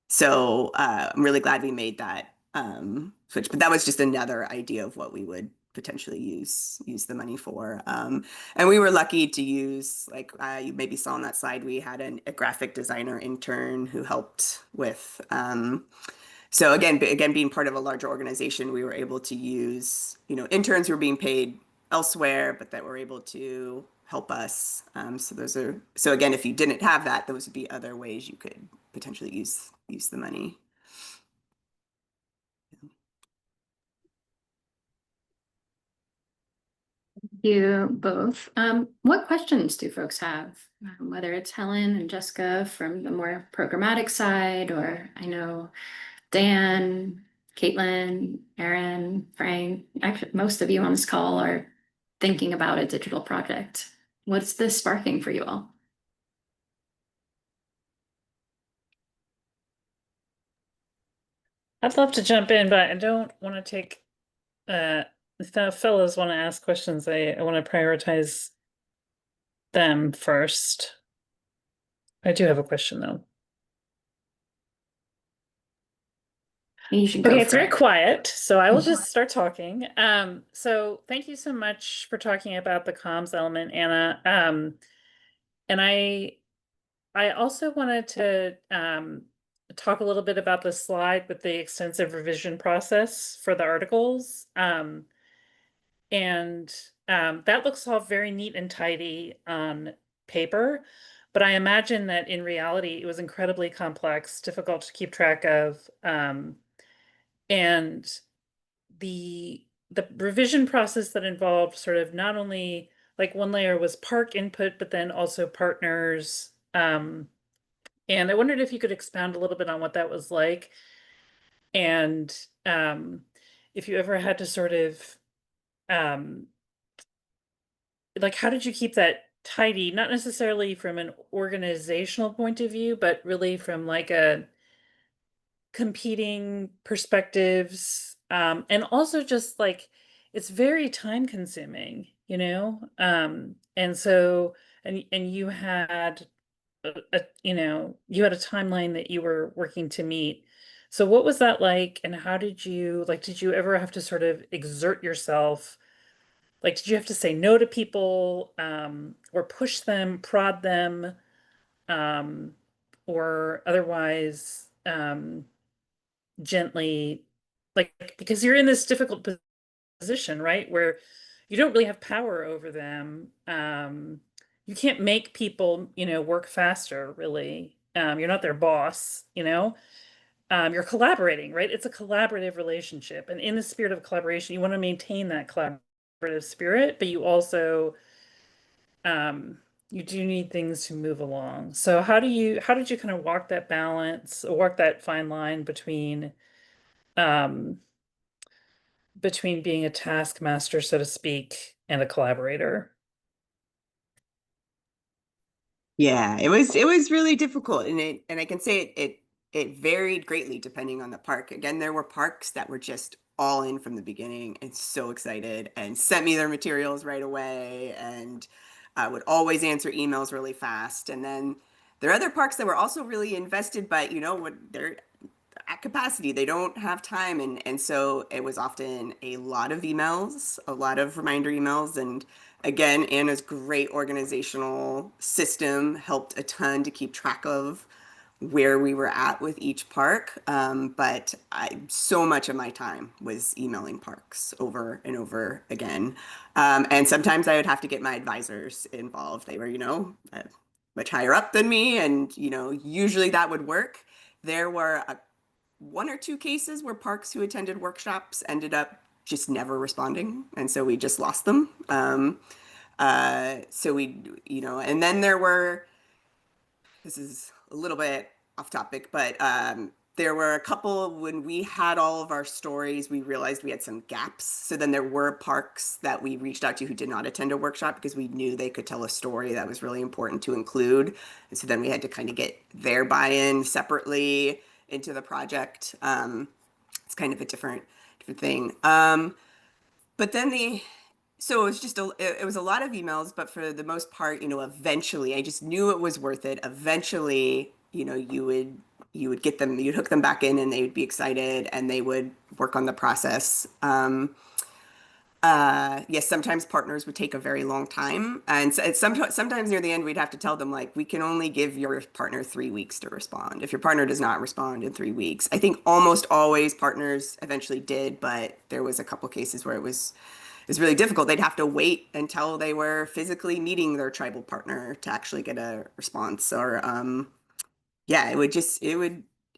so I'm really glad we made that switch. But that was just another idea of what we would potentially use the money for. And we were lucky to use, like you maybe saw on that slide, we had a graphic designer intern who helped with. So again, being part of a larger organization, we were able to use, interns who were being paid elsewhere, but that were able to help us. So again, if you didn't have that, those would be other ways you could potentially use the money. You both. What questions do folks have? Whether it's Helen and Jessica from the more programmatic side, or I know Dan, Caitlin, Aaron, Frank, actually most of you on this call are thinking about a digital project. What's this sparking for you all? I'd love to jump in, but I don't want to take if the fellows want to ask questions, I want to prioritize them first. I do have a question though. You should go Okay, it's for very it. quiet, so I will just start talking. So thank you so much for talking about the comms element, Anna. And I also wanted to talk a little bit about the slide with the extensive revision process for the articles. And that looks all very neat and tidy on paper, but I imagine that in reality it was incredibly complex, difficult to keep track of. And the revision process that involved sort of not only like one layer was park input, but then also partners. And I wondered if you could expound a little bit on what that was like. And if you ever had to sort of like, how did you keep that tidy? Not necessarily from an organizational point of view, but really from like a competing perspectives. And also just like it's very time consuming, you know? And so and you had you had a timeline that you were working to meet. So what was that like, and how did you like, did you ever have to sort of exert yourself? Like, did you have to say no to people, or push them, prod them, um, or otherwise, gently, like, because you're in this difficult position, right? Where you don't really have power over them. You can't make people, work faster, really. You're not their boss, you're collaborating, right? It's a collaborative relationship. And in the spirit of collaboration, you want to maintain that collaborative spirit, but you also you do need things to move along. So how did you kind of walk that balance, or walk that fine line um between being a taskmaster, so to speak, and a collaborator? Yeah, it was really difficult, and I can say it varied greatly depending on the park. Again, there were parks that were just all in from the beginning and so excited and sent me their materials right away and would always answer emails really fast. And then there are other parks that were also really invested, but what they're at capacity. They don't have time. And so it was often a lot of emails, a lot of reminder emails. And again, Anna's great organizational system helped a ton to keep track of where we were at with each park. But so much of my time was emailing parks over and over again. And sometimes I would have to get my advisors involved. They were, much higher up than me. And, usually that would work. There were one or two cases where parks who attended workshops ended up just never responding, and so we just lost them. So we, and then there were, this is a little bit off topic, but there were a couple when we had all of our stories, we realized we had some gaps. So then there were parks that we reached out to who did not attend a workshop because we knew they could tell a story that was really important to include. And so then we had to kind of get their buy-in separately into the project. It's kind of a different thing. But then so it was just it was a lot of emails, but for the most part, eventually I just knew it was worth it. Eventually, you would get them, you'd hook them back in and they would be excited and they would work on the process. Yes, sometimes partners would take a very long time. And so sometimes near the end, we'd have to tell them, like, we can only give your partner 3 weeks to respond. If your partner does not respond in 3 weeks, I think almost always partners eventually did, but there was a couple cases where it was really difficult. They'd have to wait until they were physically meeting their tribal partner to actually get a response. Or, yeah,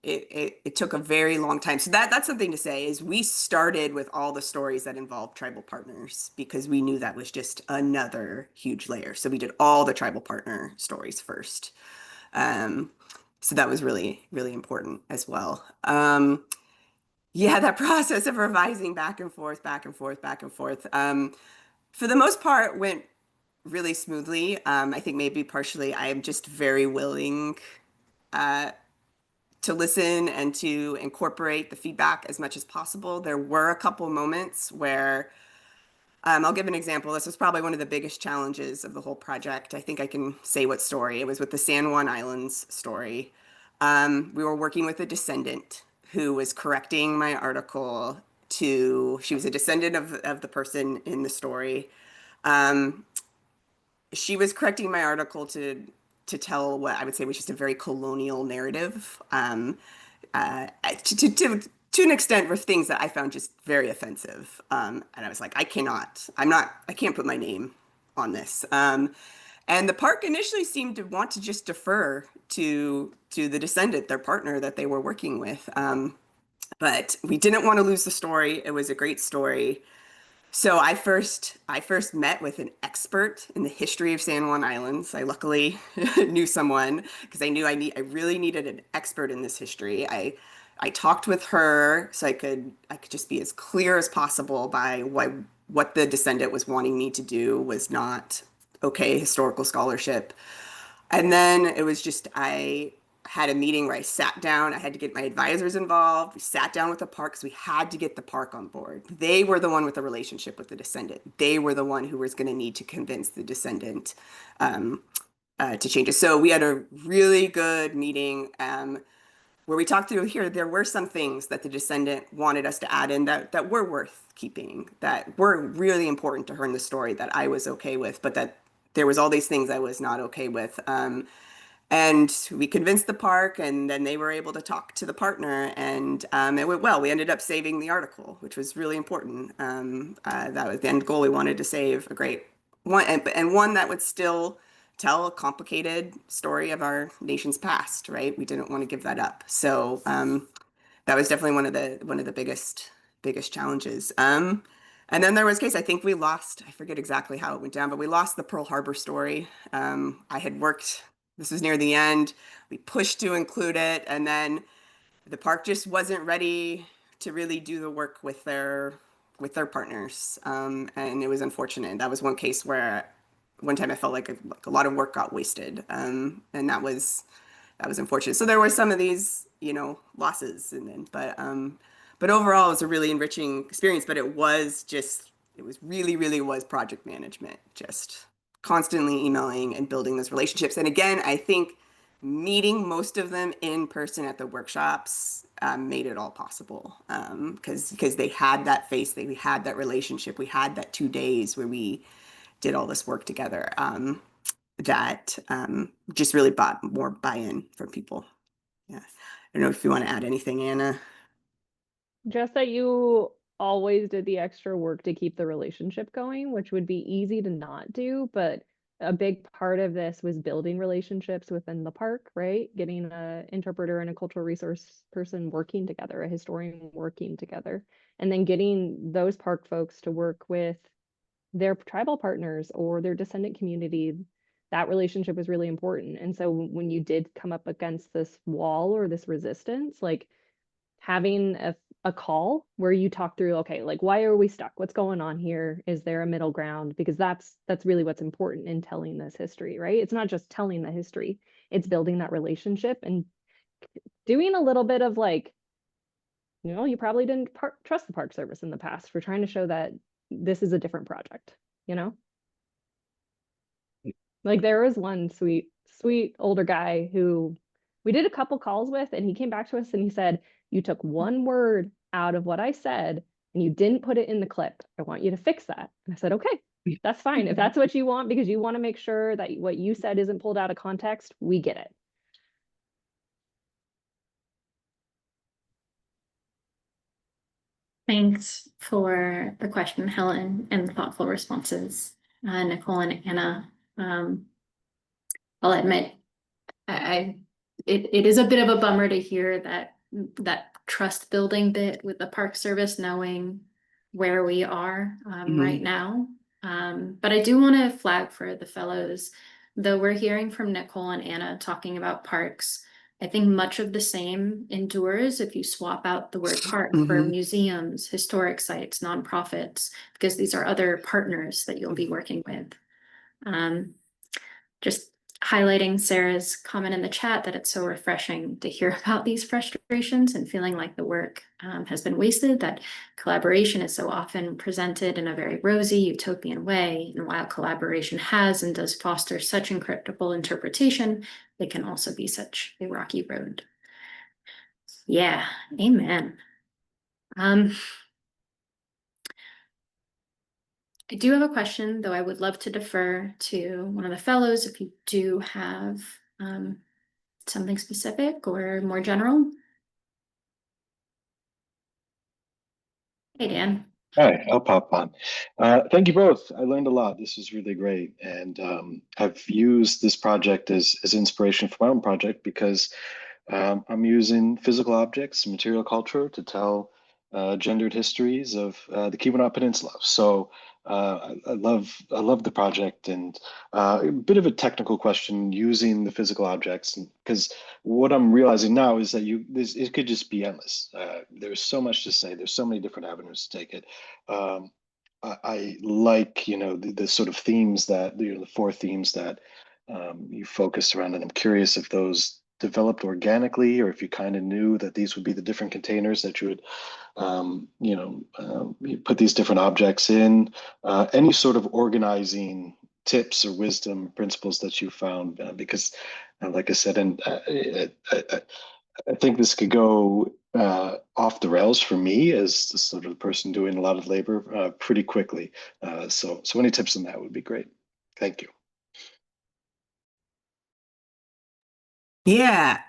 it took a very long time. So that's something to say is we started with all the stories that involved tribal partners because we knew that was just another huge layer. So we did all the tribal partner stories first. Um, so that was really, really important as well. Yeah, that process of revising back and forth, back and forth, back and forth, for the most part went really smoothly. I think maybe partially I am just very willing uh, to listen and to incorporate the feedback as much as possible. There were a couple moments where I'll give an example. This was probably one of the biggest challenges of the whole project. I think I can say what story. It was with the San Juan Islands story. We were working with a descendant who was correcting my article she was a descendant of the person in the story. Um, she was correcting my article to tell what I would say was just a very colonial narrative. To an extent were things that I found just very offensive. And I was like, I can't put my name on this. And the park initially seemed to want to just defer to the descendant, their partner that they were working with. But we didn't want to lose the story. It was a great story. So I first met with an expert in the history of San Juan Islands. I luckily knew someone because I knew I really needed an expert in this history. I talked with her so I could just be as clear as possible by what the descendant was wanting me to do was not okay historical scholarship. And then it was just, I had a meeting where I sat down. I had to get my advisors involved. We sat down with the park because we had to get the park on board. They were the one with the relationship with the descendant. They were the one who was going to need to convince the descendant to change it. So we had a really good meeting where we talked through here. There were some things that the descendant wanted us to add in that were worth keeping, that were really important to her in the story that I was okay with, but that there was all these things I was not okay with. And we convinced the park, and then they were able to talk to the partner, and it went well. We ended up saving the article, which was really important. That was the end goal. We wanted to save a great one, and one that would still tell a complicated story of our nation's past, right? We didn't want to give that up. So that was definitely one of the biggest challenges. And then there was a case, I think we lost, I forget exactly how it went down, but we lost the Pearl Harbor story. I had worked, this was near the end, we pushed to include it, and then the park just wasn't ready to really do the work with their partners. And it was unfortunate. That was one case where one time I felt like a lot of work got wasted, and that was unfortunate. So there were some of these, losses, and then, but overall, it was a really enriching experience. But it was really, really was project management, just constantly emailing and building those relationships. And again, I think meeting most of them in person at the workshops made it all possible, because they had that face, they had that relationship, we had that 2 days where we did all this work together, that just really brought more buy-in from people. Yeah. I don't know if you want to add anything, Anna. Just that you always did the extra work to keep the relationship going, which would be easy to not do, but a big part of this was building relationships within the park, right? Getting an interpreter and a cultural resource person working together, a historian working together, and then getting those park folks to work with their tribal partners or their descendant community. That relationship was really important. And so when you did come up against this wall or this resistance, like having a call where you talk through, okay, like, why are we stuck? What's going on here? Is there a middle ground? Because that's really what's important in telling this history, right? It's not just telling the history, it's building that relationship and doing a little bit of like, you probably didn't trust the Park Service in the past for trying to show that this is a different project, you know? Like there was one sweet older guy who we did a couple calls with, and he came back to us and he said, you took one word out of what I said and you didn't put it in the clip. I want you to fix that. And I said, okay, that's fine. If that's what you want, because you want to make sure that what you said isn't pulled out of context, we get it. Thanks for the question, Helen, and the thoughtful responses, Nicole and Anna. I'll admit, it is a bit of a bummer to hear that trust building bit with the Park Service, knowing where we are right now. But I do want to flag for the fellows, though we're hearing from Nicole and Anna talking about parks, I think much of the same endures if you swap out the word park for museums, historic sites, nonprofits, because these are other partners that you'll be working with. Just highlighting Sarah's comment in the chat that it's so refreshing to hear about these frustrations and feeling like the work has been wasted, that collaboration is so often presented in a very rosy, utopian way. And while collaboration has and does foster such incredible interpretation, it can also be such a rocky road. Yeah, amen. I do have a question, though I would love to defer to one of the fellows if you do have something specific or more general. Hey, Dan. Hi, I'll pop on. Thank you both. I learned a lot. This is really great. And I've used this project as inspiration for my own project because I'm using physical objects, material culture to tell gendered histories of the Keweenaw Peninsula. So I love the project, and a bit of a technical question using the physical objects, because what I'm realizing now is that it could just be endless. There's so much to say. There's so many different avenues to take it. I like the sort of themes that the four themes that you focused around, and I'm curious if those developed organically, or if you kind of knew that these would be the different containers that you would you put these different objects in. Any sort of organizing tips or wisdom principles that you found, because like I said, and I think this could go off the rails for me as the sort of person doing a lot of labor pretty quickly. So any tips on that would be great. Thank you. Yeah.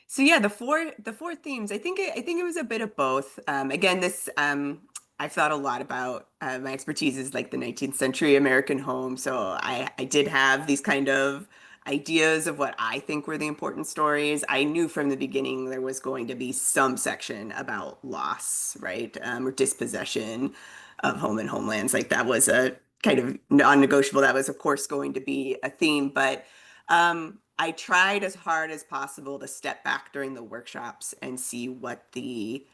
So yeah, the four themes. I think it was a bit of both. Again, this I've thought a lot about. My expertise is like the 19th century American home. So I did have these kind of ideas of what I think were the important stories. I knew from the beginning there was going to be some section about loss, right? Or dispossession of home and homelands. Like that was a kind of non-negotiable. That was, of course, going to be a theme, but I tried as hard as possible to step back during the workshops and see what the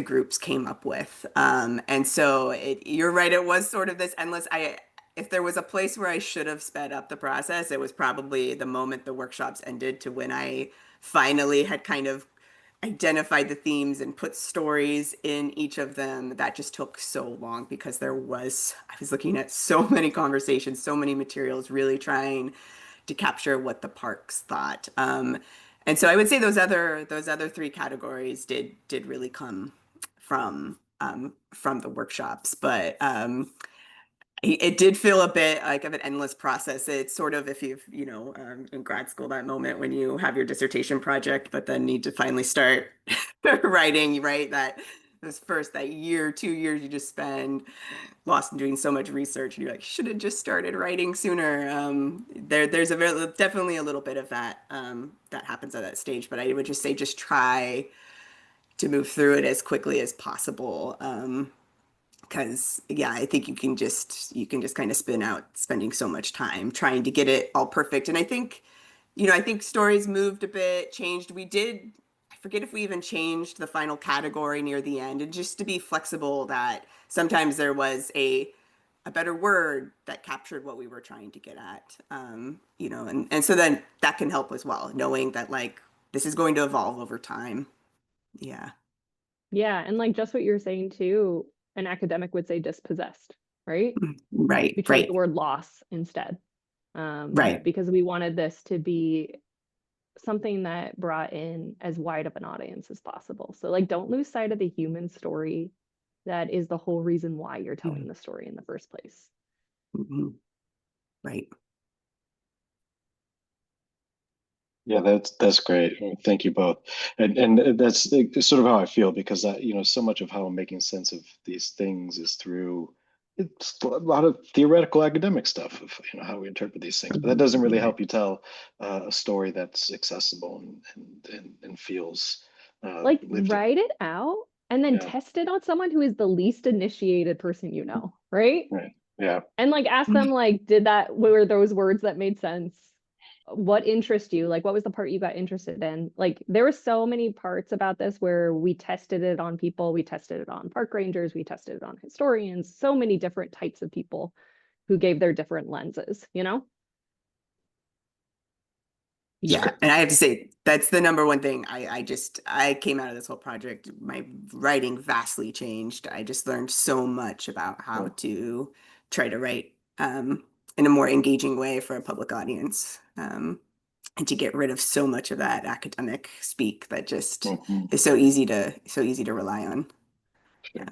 groups came up with. And so you're right, it was sort of this endless. if there was a place where I should have sped up the process, it was probably the moment the workshops ended to when I finally had kind of identified the themes and put stories in each of them. That just took so long because I was looking at so many conversations, so many materials, really trying to capture what the parks thought. And so I would say those other three categories did really come from the workshops, but it did feel a bit like of an endless process. It's sort of if you've, in grad school, that moment when you have your dissertation project, but then need to finally start writing, right? That year, 2 years you just spend lost in doing so much research, and you're like, should have just started writing sooner. There's definitely a little bit of that that happens at that stage, but I would just say just try to move through it as quickly as possible. Because yeah, I think you can just kind of spin out spending so much time trying to get it all perfect. And I think stories moved a bit, changed. I forget if we even changed the final category near the end, and just to be flexible that sometimes there was a better word that captured what we were trying to get at. And so then that can help as well, knowing that like this is going to evolve over time. Yeah. Yeah, and like just what you're saying too, an academic would say dispossessed, right? Right, We chose right, the word loss instead, right. because we wanted this to be something that brought in as wide of an audience as possible. So like don't lose sight of the human story that is the whole reason why you're telling the story in the first place. Mhm. Right. Yeah, that's great. Thank you both. And that's sort of how I feel because so much of how I'm making sense of these things is through it's a lot of theoretical academic stuff of how we interpret these things. But that doesn't really help you tell a story that's accessible and feels Like lived in. write it out and then Yeah, test it on someone who is the least initiated person you know, right? right. Yeah. And like ask them like, were those words that made sense? What interests you? Like what was the part you got interested in? Like there were so many parts about this where we tested it on people, we tested it on park rangers, we tested it on historians, so many different types of people who gave their different lenses, you know? Yeah, and I have to say that's the number one thing. I came out of this whole project, my writing vastly changed. I just learned so much about how to try to write in a more engaging way for a public audience, and to get rid of so much of that academic speak that just Mhm. is so easy to rely on. Yeah,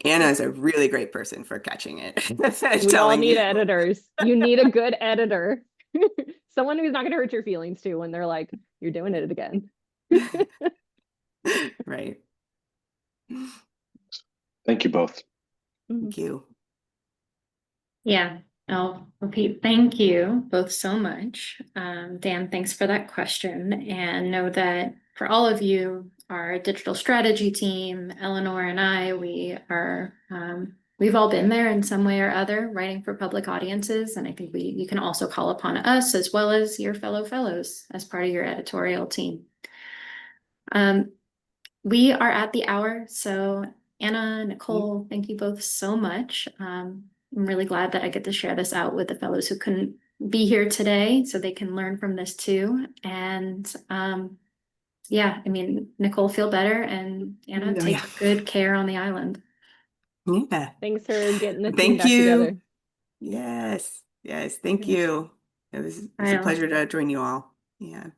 Anna is a really great person for catching it, We all telling need you. editors. You need a good editor. Someone who's not going to hurt your feelings too when they're like, you're doing it again. Right. Thank you both. Thank you. Yeah, I'll repeat. Thank you both so much. Dan, thanks for that question. And know that for all of you, our digital strategy team, Eleanor and I, we've all been there in some way or other, writing for public audiences. And I think you can also call upon us as well as your fellow fellows as part of your editorial team. We are at the hour, so Anna, Nicole, thank you both so much. I'm really glad that I get to share this out with the fellows who couldn't be here today so they can learn from this too. And yeah, I mean, Nicole, feel better, and Anna, Oh, take yeah. good care on the island. Yeah. Thanks for getting the team Thank back together. you. Yes. Yes. Thank you. It was a Bye all. pleasure to join you all. Yeah.